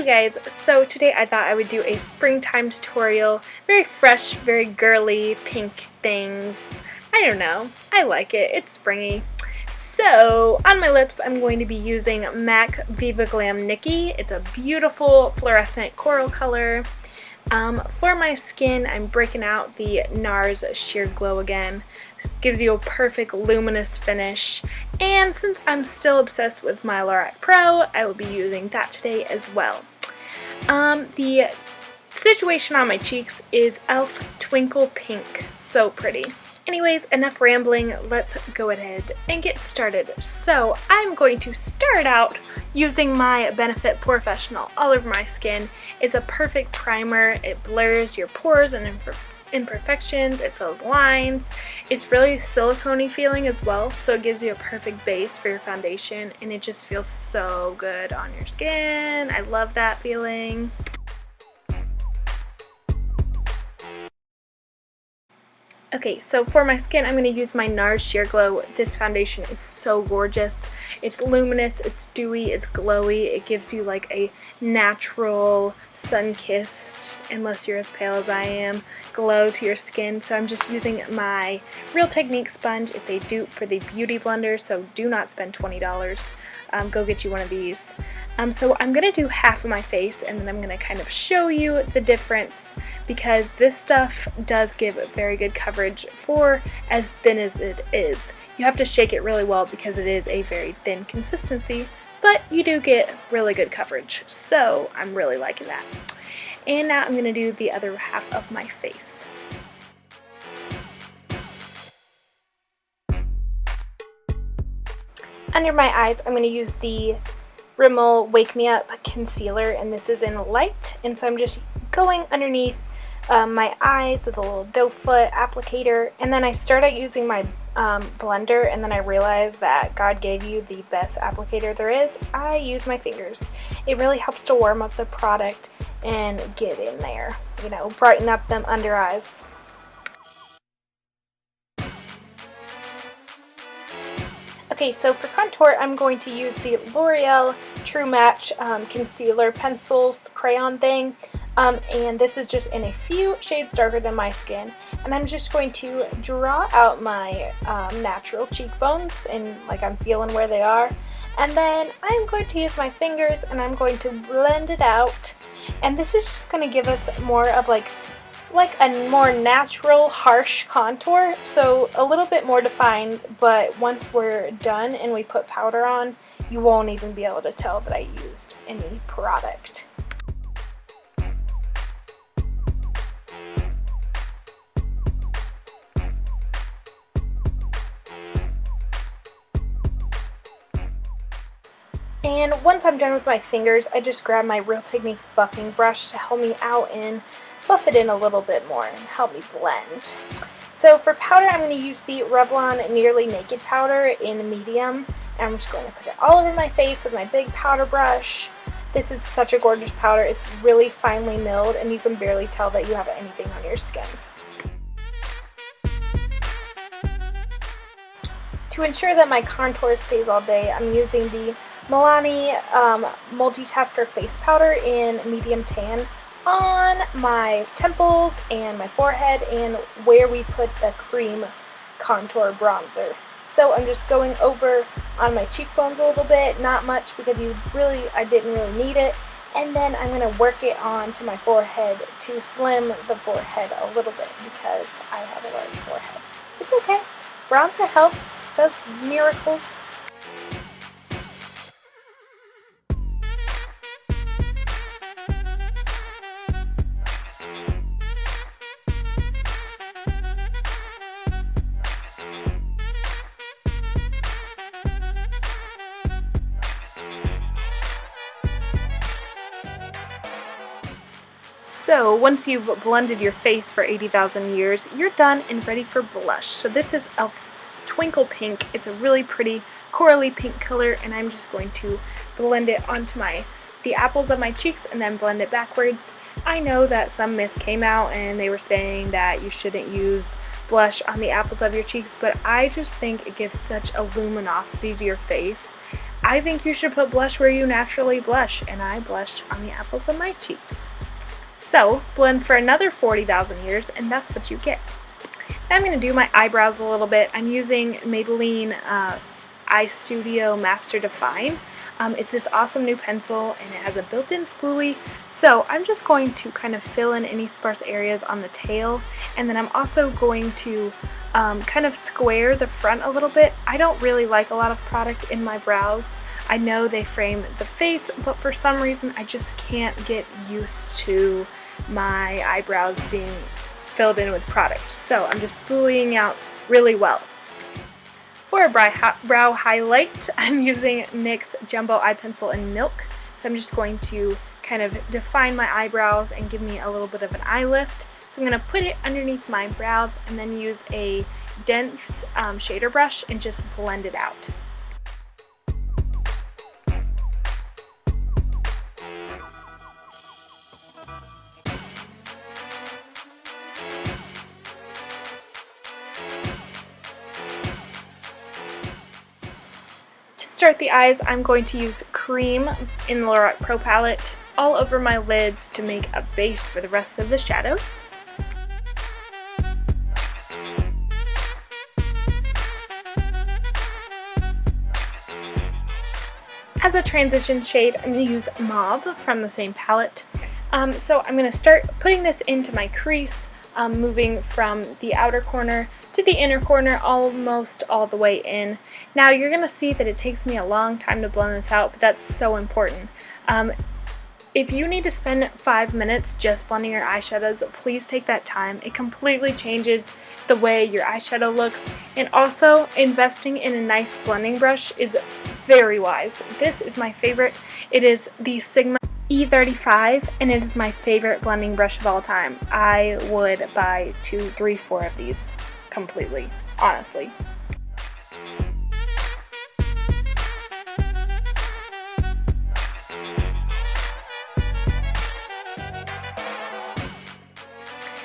guys, so today I thought I would do a springtime tutorial. Very fresh, very girly, pink things. I don't know, I like it, it's springy. So on my lips I'm going to be using MAC Viva Glam Nikki. It's a beautiful fluorescent coral color. For my skin I'm breaking out the NARS Sheer Glow Again. Gives you a perfect luminous finish, and since I'm still obsessed with my Lorac Pro, I will be using that today as well. The situation on my cheeks is e.l.f. Twinkle Pink. So pretty. Anyways, enough rambling, let's go ahead and get started. So I'm going to start out using my Benefit POREfessional all over my skin. It's a perfect primer. It blurs your pores and imperfections, it fills lines. It's really silicone-y feeling as well, so it gives you a perfect base for your foundation, and it just feels so good on your skin. I love that feeling. Okay, so for my skin, I'm going to use my NARS Sheer Glow. This foundation is so gorgeous. It's luminous, it's dewy, it's glowy. It gives you like a natural, sun-kissed, unless you're as pale as I am, glow to your skin. So I'm just using my Real Technique sponge. It's a dupe for the Beauty Blender, so do not spend $20. Go get you one of these. So I'm going to do half of my face, and then I'm going to kind of show you the difference, because this stuff does give very good coverage for as thin as it is. You have to shake it really well because it is a very thin consistency, but you do get really good coverage, so I'm really liking that. And now I'm going to do the other half of my face. Under my eyes, I'm going to use the Rimmel Wake Me Up Concealer, and this is in Light, and so I'm just going underneath my eyes with a little doe foot applicator, and then I started using my blender, and then I realized that God gave you the best applicator there is. I use my fingers. It really helps to warm up the product and get in there, you know, brighten up them under eyes. Okay, so for contour, I'm going to use the L'Oreal True Match Concealer Pencils Crayon thing. And this is just in a few shades darker than my skin. And I'm just going to draw out my natural cheekbones, and like I'm feeling where they are. And then I'm going to use my fingers and I'm going to blend it out. And this is just going to give us more of like a more natural, harsh contour, so a little bit more defined, but once we're done and we put powder on, you won't even be able to tell that I used any product. And once I'm done with my fingers, I just grab my Real Techniques buffing brush to help me out and buff it in a little bit more and help me blend. So for powder, I'm going to use the Revlon Nearly Naked powder in medium, and I'm just going to put it all over my face with my big powder brush. This is such a gorgeous powder. It's really finely milled, and you can barely tell that you have anything on your skin. To ensure that my contour stays all day, I'm using the Milani Multitasker Face Powder in medium tan on my temples and my forehead and where we put the cream contour bronzer. So I'm just going over on my cheekbones a little bit, not much because I didn't really need it, and then I'm going to work it onto my forehead to slim the forehead a little bit because I have a large forehead. It's okay. Bronzer helps, does miracles. So once you've blended your face for 80,000 years, you're done and ready for blush. So this is e.l.f.'s Twinkle Pink. It's a really pretty corally pink color, and I'm just going to blend it onto the apples of my cheeks and then blend it backwards. I know that some myth came out and they were saying that you shouldn't use blush on the apples of your cheeks, but I just think it gives such a luminosity to your face. I think you should put blush where you naturally blush, and I blush on the apples of my cheeks. So blend for another 40,000 years, and that's what you get. Now I'm going to do my eyebrows a little bit. I'm using Maybelline Eye Studio Master Define. It's this awesome new pencil, and it has a built-in spoolie. So I'm just going to kind of fill in any sparse areas on the tail, and then I'm also going to kind of square the front a little bit. I don't really like a lot of product in my brows. I know they frame the face, but for some reason I just can't get used to my eyebrows being filled in with product. So I'm just spoolieing out really well. For a brow highlight, I'm using NYX Jumbo Eye Pencil in Milk. So I'm just going to kind of define my eyebrows and give me a little bit of an eye lift. So I'm going to put it underneath my brows and then use a dense shader brush and just blend it out. To start the eyes, I'm going to use Cream in the Lorac Pro Palette all over my lids to make a base for the rest of the shadows. As a transition shade, I'm going to use Mauve from the same palette. So I'm going to start putting this into my crease, moving from the outer corner to the inner corner, almost all the way in. Now you're going to see that it takes me a long time to blend this out, but that's so important. If you need to spend 5 minutes just blending your eyeshadows, please take that time. It completely changes the way your eyeshadow looks, and also investing in a nice blending brush is very wise. This is my favorite. It is the Sigma E35, and it is my favorite blending brush of all time. I would buy 2, 3, 4 of these completely, honestly.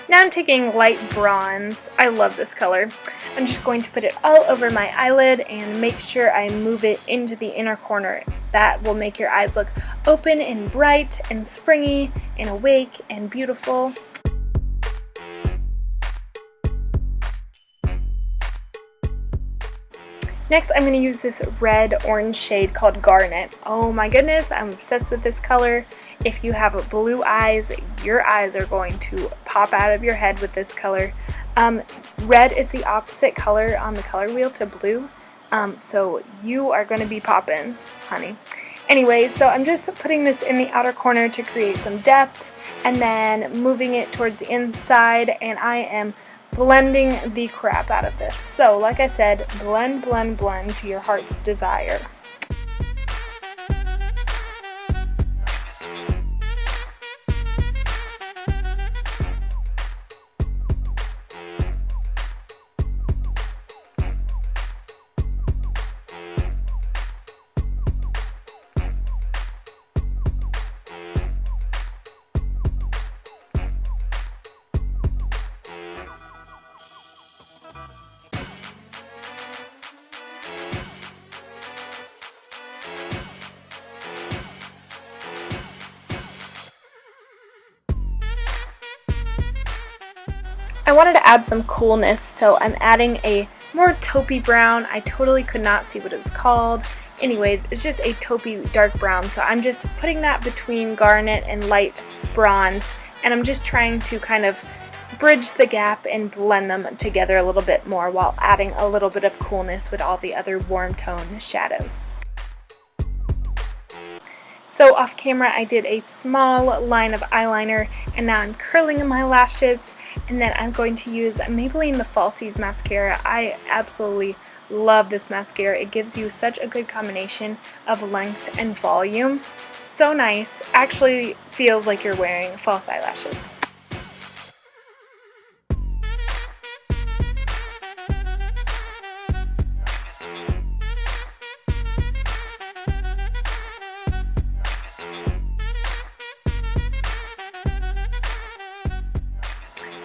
Now I'm taking light bronze. I love this color. I'm just going to put it all over my eyelid and make sure I move it into the inner corner. That will make your eyes look open and bright and springy and awake and beautiful. Next, I'm going to use this red-orange shade called Garnet. Oh my goodness, I'm obsessed with this color. If you have blue eyes, your eyes are going to pop out of your head with this color. Red is the opposite color on the color wheel to blue, so you are going to be poppin', honey. Anyway, so I'm just putting this in the outer corner to create some depth, and then moving it towards the inside, and I am blending the crap out of this. So like I said, blend, blend, blend to your heart's desire. I wanted to add some coolness, so I'm adding a more taupey brown. I totally could not see what it was called. Anyways, it's just a taupey dark brown, so I'm just putting that between garnet and light bronze, and I'm just trying to kind of bridge the gap and blend them together a little bit more while adding a little bit of coolness with all the other warm tone shadows. So off camera I did a small line of eyeliner, and now I'm curling my lashes, and then I'm going to use Maybelline the Falsies mascara. I absolutely love this mascara. It gives you such a good combination of length and volume. So nice. Actually feels like you're wearing false eyelashes.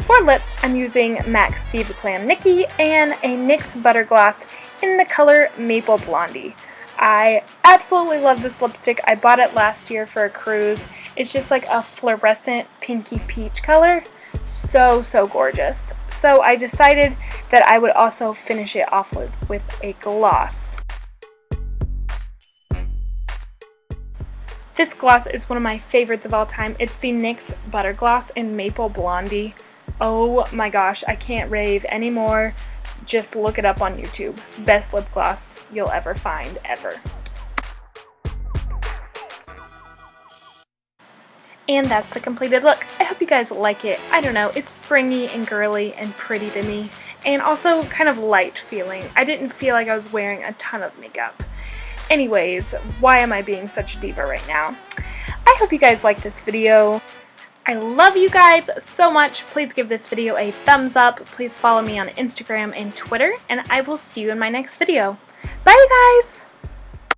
For lips, I'm using MAC Viva Clam Nikki and a NYX Butter Gloss in the color Maple Blondie. I absolutely love this lipstick. I bought it last year for a cruise. It's just like a fluorescent pinky peach color. So, so gorgeous. So I decided that I would also finish it off with a gloss. This gloss is one of my favorites of all time. It's the NYX Butter Gloss in Maple Blondie. Oh my gosh, I can't rave anymore. Just look it up on YouTube. Best lip gloss you'll ever find, ever. And that's the completed look. I hope you guys like it. I don't know, it's springy and girly and pretty to me. And also kind of light feeling. I didn't feel like I was wearing a ton of makeup. Anyways, why am I being such a diva right now? I hope you guys like this video. I love you guys so much. Please give this video a thumbs up. Please follow me on Instagram and Twitter, and I will see you in my next video. Bye, you guys!